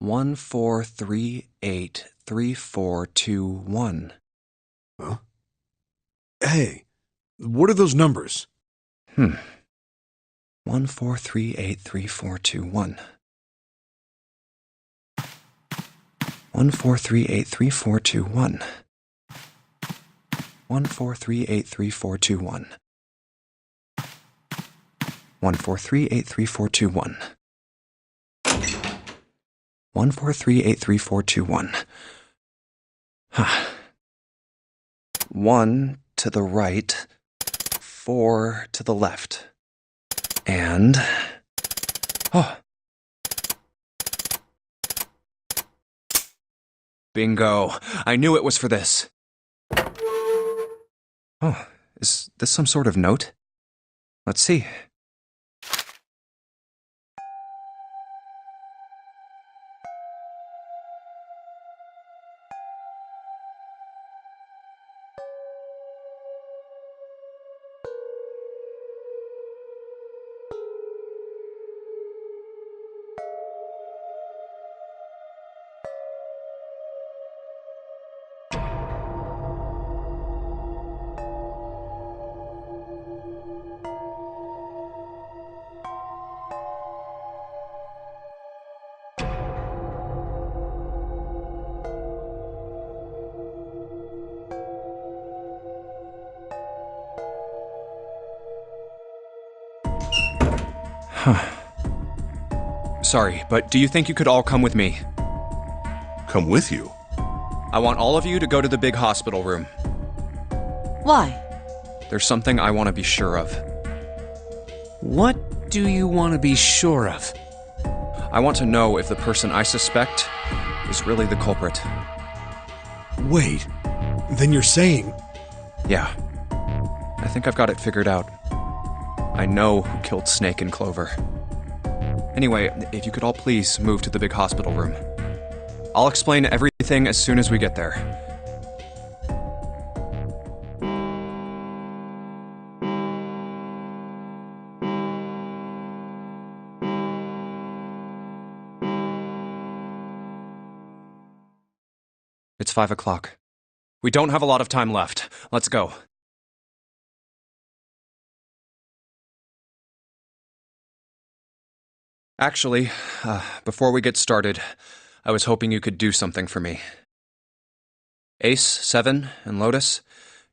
14383421. Huh? Hey, what are those numbers? 14383421. 14383421. 14383421. 14383421. 14383421. 1 to the right, 4 to the left. And... oh! Bingo! I knew it was for this. Oh, is this some sort of note? Let's see. Sorry, but do you think you could all come with me? Come with you? I want all of you to go to the big hospital room. Why? There's something I want to be sure of. What do you want to be sure of? I want to know if the person I suspect is really the culprit. Wait, then you're saying... Yeah. I think I've got it figured out. I know who killed Snake and Clover. Anyway, if you could all please move to the big hospital room. I'll explain everything as soon as we get there. It's 5 o'clock. We don't have a lot of time left. Let's go. Actually, before we get started, I was hoping you could do something for me. Ace, 7, and Lotus,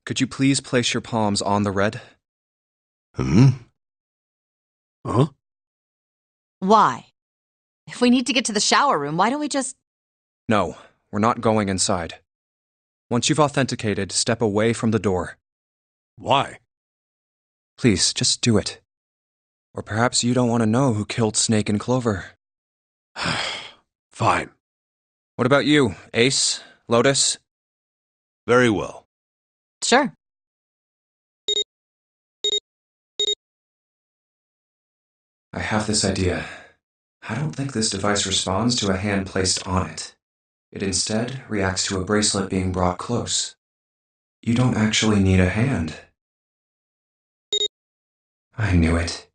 could you please place your palms on the red? Huh? Why? If we need to get to the shower room, why don't we just... No, we're not going inside. Once you've authenticated, step away from the door. Why? Please, just do it. Or perhaps you don't want to know who killed Snake and Clover. Fine. What about you, Ace, Lotus? Very well. Sure. I have this idea. I don't think this device responds to a hand placed on it. It instead reacts to a bracelet being brought close. You don't actually need a hand. I knew it.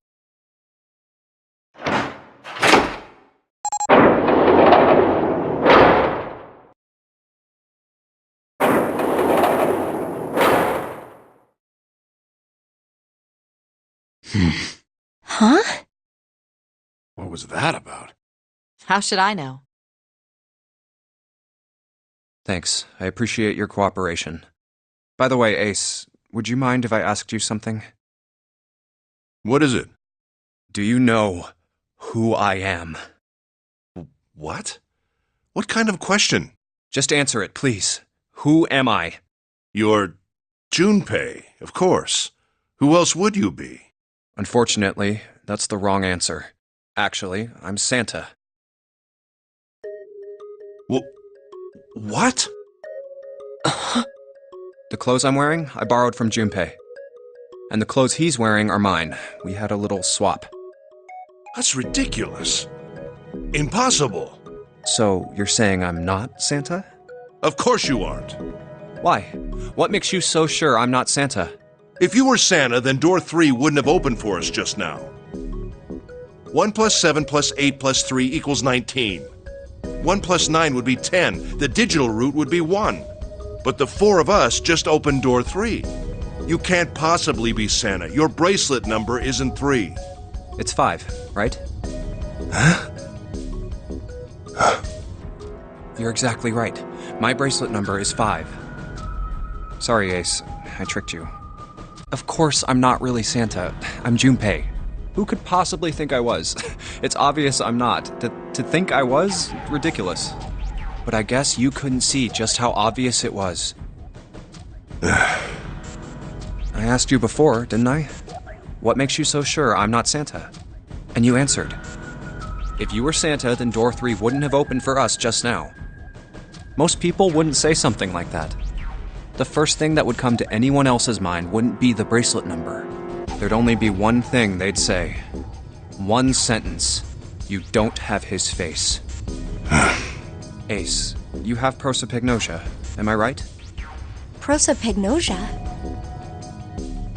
Huh? What was that about? How should I know? Thanks. I appreciate your cooperation. By the way, Ace, would you mind if I asked you something? What is it? Do you know who I am? What? What kind of question? Just answer it, please. Who am I? You're Junpei, of course. Who else would you be? Unfortunately, that's the wrong answer. Actually, I'm Santa. What? The clothes I'm wearing, I borrowed from Junpei. And the clothes he's wearing are mine. We had a little swap. That's ridiculous. Impossible. So, you're saying I'm not Santa? Of course you aren't. Why? What makes you so sure I'm not Santa? If you were Santa, then door 3 wouldn't have opened for us just now. 1 plus 7 plus 8 plus 3 equals 19. 1 plus 9 would be 10. The digital route would be 1. But the 4 of us just opened door 3. You can't possibly be Santa. Your bracelet number isn't 3. It's 5, right? Huh? You're exactly right. My bracelet number is 5. Sorry, Ace. I tricked you. Of course, I'm not really Santa. I'm Junpei. Who could possibly think I was? It's obvious I'm not. To think I was? Ridiculous. But I guess you couldn't see just how obvious it was. I asked you before, didn't I? What makes you so sure I'm not Santa? And you answered. If you were Santa, then door 3 wouldn't have opened for us just now. Most people wouldn't say something like that. The first thing that would come to anyone else's mind wouldn't be the bracelet number. There'd only be one thing they'd say. One sentence. You don't have his face. Ace, you have prosopagnosia, am I right? Prosopagnosia?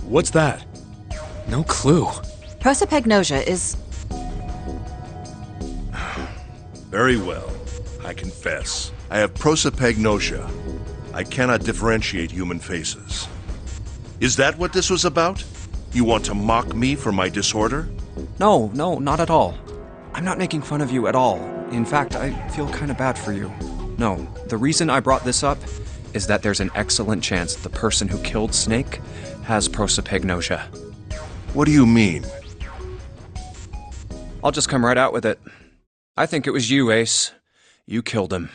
What's that? No clue. Prosopagnosia is... Very well. I confess. I have prosopagnosia. I cannot differentiate human faces. Is that what this was about? You want to mock me for my disorder? No, not at all. I'm not making fun of you at all. In fact, I feel kind of bad for you. No, the reason I brought this up is that there's an excellent chance the person who killed Snake has prosopagnosia. What do you mean? I'll just come right out with it. I think it was you, Ace. You killed him.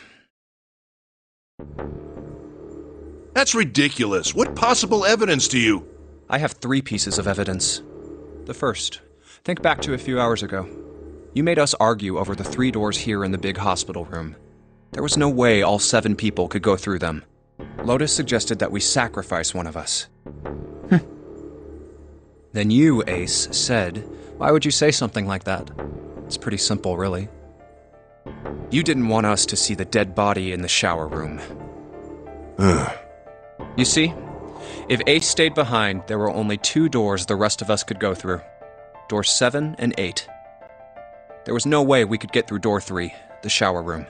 That's ridiculous. What possible evidence do you... I have 3 pieces of evidence. The first, think back to a few hours ago. You made us argue over the 3 doors here in the big hospital room. There was no way all 7 people could go through them. Lotus suggested that we sacrifice one of us. Then you, Ace, said, why would you say something like that? It's pretty simple, really. You didn't want us to see the dead body in the shower room. You see, if Ace stayed behind, there were only 2 doors the rest of us could go through. Doors 7 and 8. There was no way we could get through door 3, the shower room.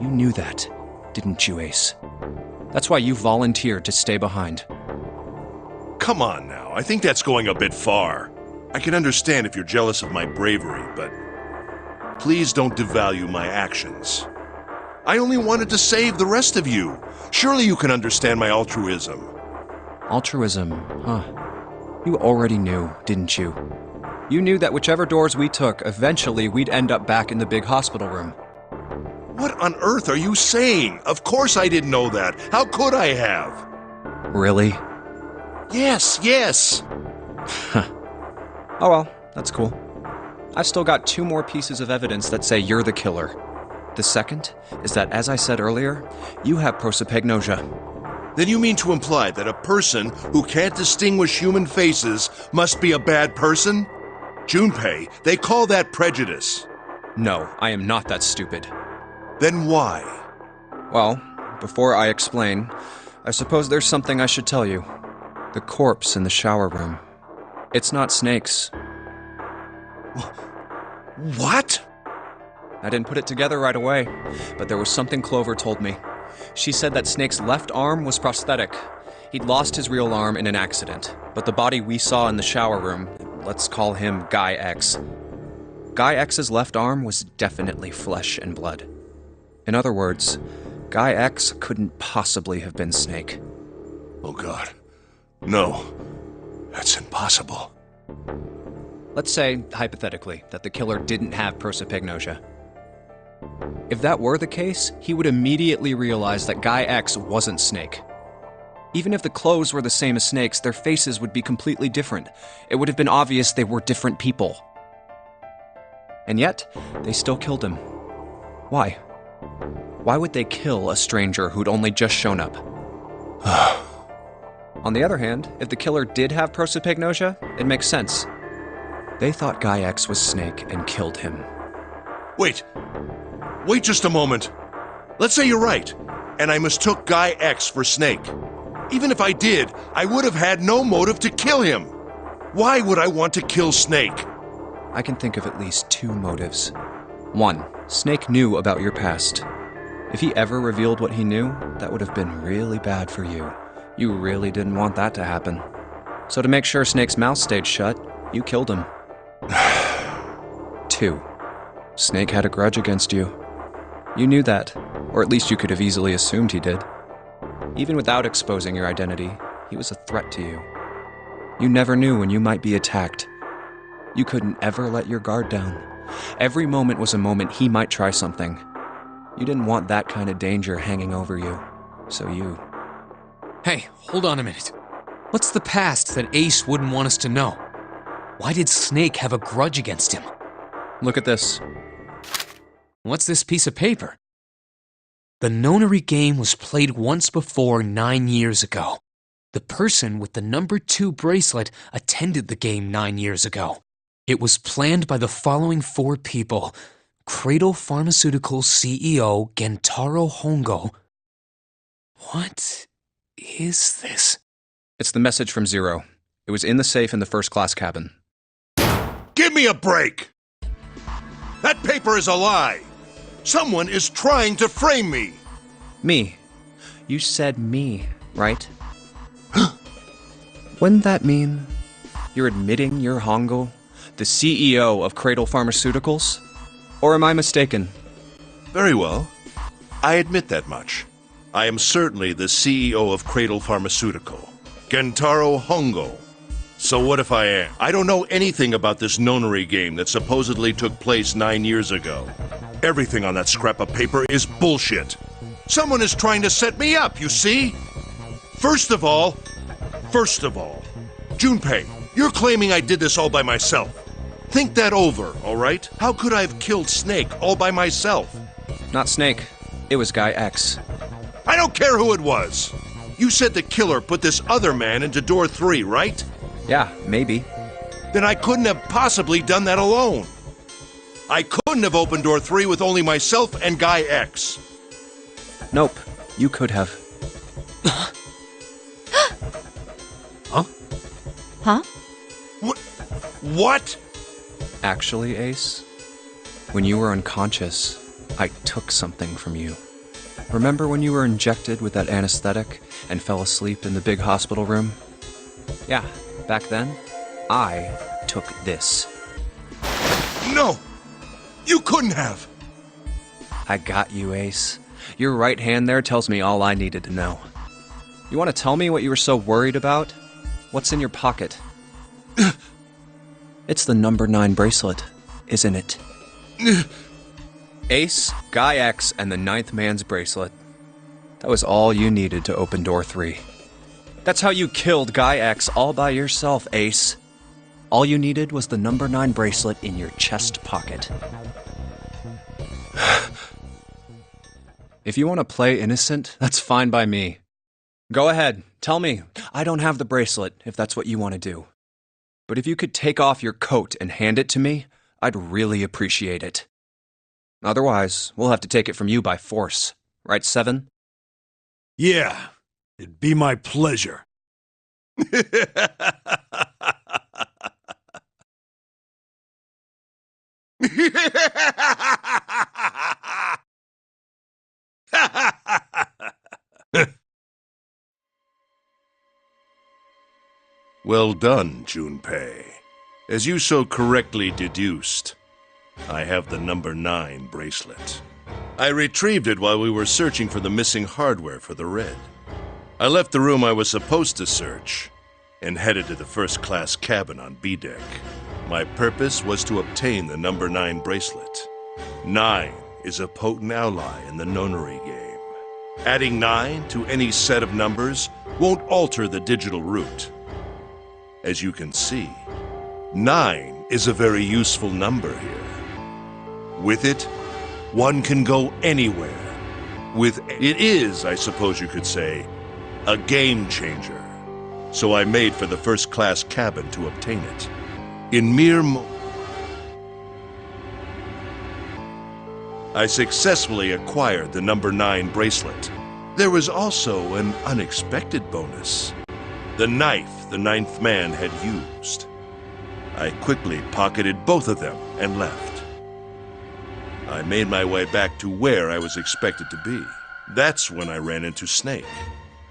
You knew that, didn't you, Ace? That's why you volunteered to stay behind. Come on now, I think that's going a bit far. I can understand if you're jealous of my bravery, but please don't devalue my actions. I only wanted to save the rest of you. Surely you can understand my altruism. Altruism, huh? You already knew, didn't you? You knew that whichever doors we took, eventually we'd end up back in the big hospital room. What on earth are you saying? Of course I didn't know that. How could I have? Really? Yes. Oh well, that's cool. I've still got 2 more pieces of evidence that say you're the killer. The second is that, as I said earlier, you have prosopagnosia. Then you mean to imply that a person who can't distinguish human faces must be a bad person? Junpei, they call that prejudice. No, I am not that stupid. Then why? Well, before I explain, I suppose there's something I should tell you. The corpse in the shower room. It's not Snake's. What? I didn't put it together right away, but there was something Clover told me. She said that Snake's left arm was prosthetic. He'd lost his real arm in an accident, but the body we saw in the shower room, let's call him Guy X. Guy X's left arm was definitely flesh and blood. In other words, Guy X couldn't possibly have been Snake. Oh God. No. That's impossible. Let's say, hypothetically, that the killer didn't have prosopagnosia. If that were the case, he would immediately realize that Guy X wasn't Snake. Even if the clothes were the same as Snake's, their faces would be completely different. It would have been obvious they were different people. And yet, they still killed him. Why? Why would they kill a stranger who'd only just shown up? On the other hand, if the killer did have prosopagnosia, it makes sense. They thought Guy X was Snake and killed him. Wait just a moment. Let's say you're right, and I mistook Guy X for Snake. Even if I did, I would have had no motive to kill him. Why would I want to kill Snake? I can think of at least 2 motives. 1, Snake knew about your past. If he ever revealed what he knew, that would have been really bad for you. You really didn't want that to happen. So to make sure Snake's mouth stayed shut, you killed him. 2. Snake had a grudge against you. You knew that, or at least you could have easily assumed he did. Even without exposing your identity, he was a threat to you. You never knew when you might be attacked. You couldn't ever let your guard down. Every moment was a moment he might try something. You didn't want that kind of danger hanging over you, so you... Hey, hold on a minute. What's the past that Ace wouldn't want us to know? Why did Snake have a grudge against him? Look at this. What's this piece of paper? The Nonary game was played once before 9 years ago. The person with the number 2 bracelet attended the game 9 years ago. It was planned by the following 4 people: Cradle Pharmaceuticals CEO Gentaro Hongo. What is this? It's the message from Zero. It was in the safe in the first-class cabin. Give me a break! That paper is a lie! Someone is trying to frame me! Me. You said me, right? Wouldn't that mean you're admitting you're Hongo, the CEO of Cradle Pharmaceuticals? Or am I mistaken? Very well. I admit that much. I am certainly the CEO of Cradle Pharmaceutical, Gentaro Hongo. So what if I am? I don't know anything about this Nonary game that supposedly took place 9 years ago. Everything on that scrap of paper is bullshit. Someone is trying to set me up, you see? First of all, Junpei, you're claiming I did this all by myself. Think that over, all right? How could I have killed Snake all by myself? Not Snake. It was Guy X. I don't care who it was. You said the killer put this other man into door 3, right? Yeah, maybe. Then I couldn't have possibly done that alone. I couldn't have opened door 3 with only myself and Guy X. Nope. You could have. Huh? Huh? What? Actually, Ace, when you were unconscious, I took something from you. Remember when you were injected with that anesthetic and fell asleep in the big hospital room? Yeah, back then, I took this. No! You couldn't have! I got you, Ace. Your right hand there tells me all I needed to know. You want to tell me what you were so worried about? What's in your pocket? It's the number 9 bracelet, isn't it? Ace, Guy X, and the 9th man's bracelet. That was all you needed to open door 3. That's how you killed Guy X all by yourself, Ace. All you needed was the number 9 bracelet in your chest pocket. If you want to play innocent, that's fine by me. Go ahead, tell me. I don't have the bracelet, if that's what you want to do. But if you could take off your coat and hand it to me, I'd really appreciate it. Otherwise, we'll have to take it from you by force. Right, Seven? Yeah, it'd be my pleasure. Well done, Junpei. As you so correctly deduced, I have the number 9 bracelet. I retrieved it while we were searching for the missing hardware for the Red. I left the room I was supposed to search and headed to the first-class cabin on B deck. My purpose was to obtain the number 9 bracelet. 9 is a potent ally in the Nonary game. Adding 9 to any set of numbers won't alter the digital root. As you can see, 9 is a very useful number here. With it, one can go anywhere. It is, I suppose you could say, a game changer. So I made for the first-class cabin to obtain it. In mere I successfully acquired the number 9 bracelet. There was also an unexpected bonus. The knife the 9th man had used. I quickly pocketed both of them and left. I made my way back to where I was expected to be. That's when I ran into Snake.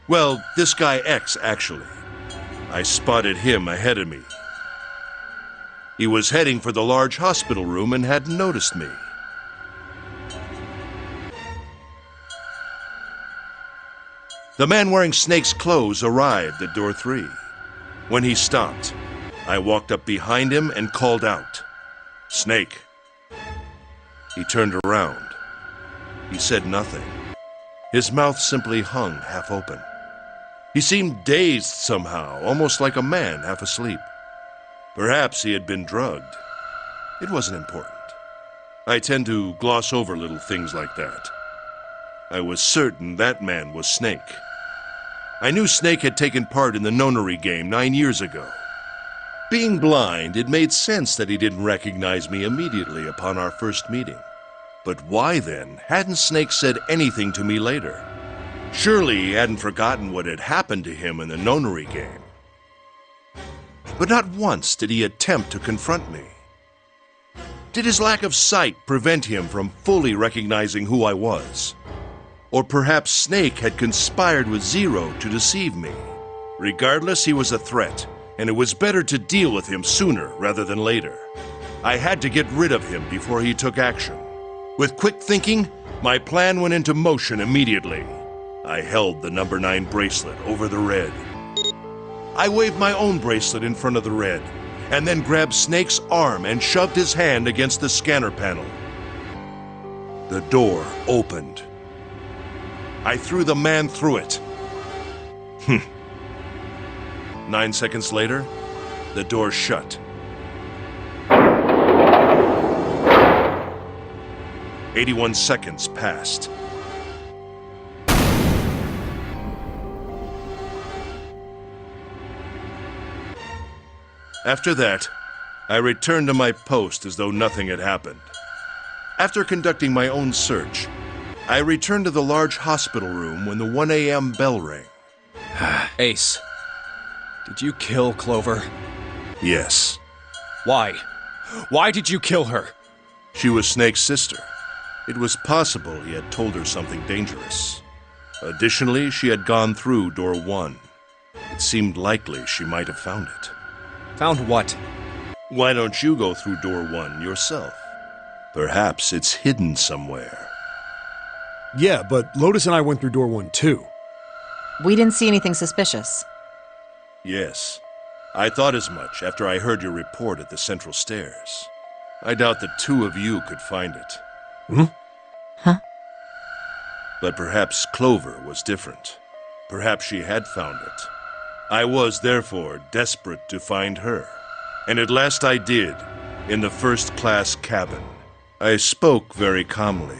Well, this guy X, actually. I spotted him ahead of me. He was heading for the large hospital room and hadn't noticed me. The man wearing Snake's clothes arrived at door 3. When he stopped, I walked up behind him and called out, "Snake." He turned around. He said nothing. His mouth simply hung half open. He seemed dazed somehow, almost like a man half asleep. Perhaps he had been drugged. It wasn't important. I tend to gloss over little things like that. I was certain that man was Snake. I knew Snake had taken part in the Nonary game 9 years ago. Being blind, it made sense that he didn't recognize me immediately upon our first meeting. But why then hadn't Snake said anything to me later? Surely he hadn't forgotten what had happened to him in the Nonary game. But not once did he attempt to confront me. Did his lack of sight prevent him from fully recognizing who I was? Or perhaps Snake had conspired with Zero to deceive me. Regardless, he was a threat, and it was better to deal with him sooner rather than later. I had to get rid of him before he took action. With quick thinking, my plan went into motion immediately. I held the number 9 bracelet over the red. I waved my own bracelet in front of the red, and then grabbed Snake's arm and shoved his hand against the scanner panel. The door opened. I threw the man through it. 9 seconds later, the door shut. 81 seconds passed. After that, I returned to my post as though nothing had happened. After conducting my own search, I returned to the large hospital room when the 1 a.m. bell rang. Ace, did you kill Clover? Yes. Why? Why did you kill her? She was Snake's sister. It was possible he had told her something dangerous. Additionally, she had gone through door 1. It seemed likely she might have found it. Found what? Why don't you go through door 1 yourself? Perhaps it's hidden somewhere. Yeah, but Lotus and I went through door 1 too. We didn't see anything suspicious. Yes. I thought as much after I heard your report at the central stairs. I doubt the 2 of you could find it. Huh? But perhaps Clover was different. Perhaps she had found it. I was, therefore, desperate to find her. And at last I did, in the first-class cabin. I spoke very calmly.